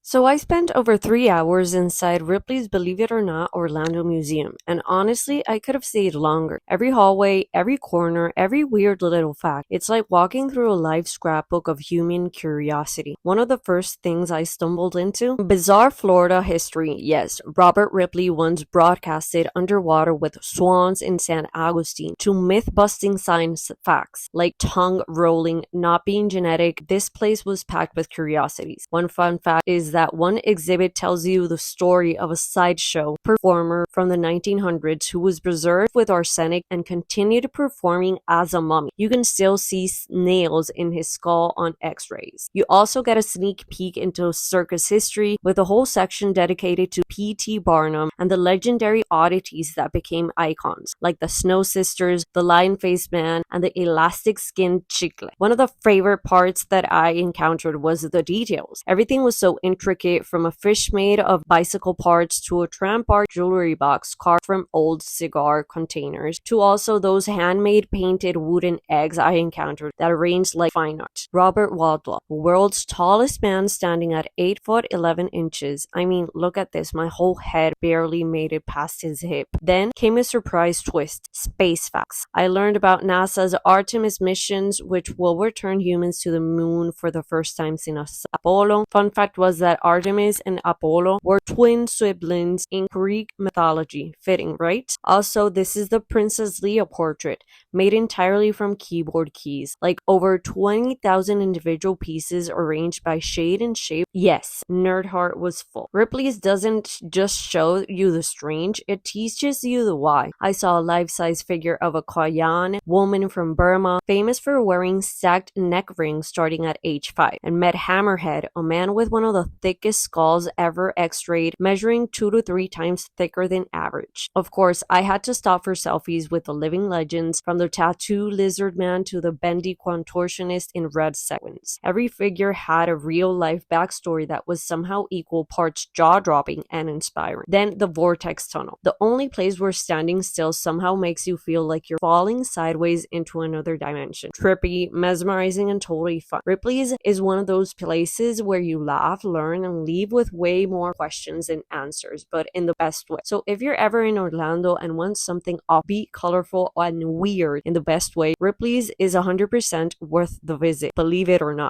So I spent over 3 hours inside Ripley's Believe It or Not Orlando Museum, and honestly, I could have stayed longer. Every hallway, every corner, every weird little fact. It's like walking through a live scrapbook of human curiosity. One of the first things I stumbled into? Bizarre Florida history. Yes, Robert Ripley once broadcasted underwater with swans in San Agustin to myth-busting science facts, like tongue rolling not being genetic. This place was packed with curiosities. One fun fact is that one exhibit tells you the story of a sideshow performer from the 1900s who was preserved with arsenic and continued performing as a mummy. You can still see nails in his skull on x-rays. You also get a sneak peek into circus history with a whole section dedicated to P.T. Barnum and the legendary oddities that became icons, like the Snow Sisters, the Lion-Faced Man, and the elastic-skinned Chicle. One of the favorite parts that I encountered was the details. Everything was so intricate, from a fish made of bicycle parts to a tramp art jewelry box carved from old cigar containers, to also those handmade painted wooden eggs I encountered that arranged like fine art. Robert Waldlaw, the world's tallest man, standing at 8 foot 11 inches. I mean, look at this, my whole head barely made it past his hip. Then came a surprise twist: space facts. I learned about NASA's Artemis missions, which will return humans to the moon for the first time since Apollo. Fun fact was that Artemis and Apollo were twin siblings in Greek mythology. Fitting, right? Also, this is the Princess Leia portrait, made entirely from keyboard keys, like over 20,000 individual pieces arranged by shade and shape. Yes, nerd heart was full. Ripley's doesn't just show you the strange, it teaches you the why. I saw a life-size figure of a Korean woman from Burma, famous for wearing stacked neck rings starting at age 5, and met Hammerhead, a man with one of the thickest skulls ever x-rayed, measuring 2 to 3 times thicker than average. Of course, I had to stop for selfies with the living legends, from the tattoo lizard man to the bendy contortionist in red sequins. Every figure had a real-life backstory that was somehow equal parts jaw-dropping and inspiring. Then the vortex tunnel. The only place where standing still somehow makes you feel like you're falling sideways into another dimension. Trippy, mesmerizing, and totally fun. Ripley's is one of those places where you laugh, learn, and leave with way more questions than answers, but in the best way. So if you're ever in Orlando and want something offbeat, colorful, and weird in the best way, Ripley's is 100% worth the visit, believe it or not.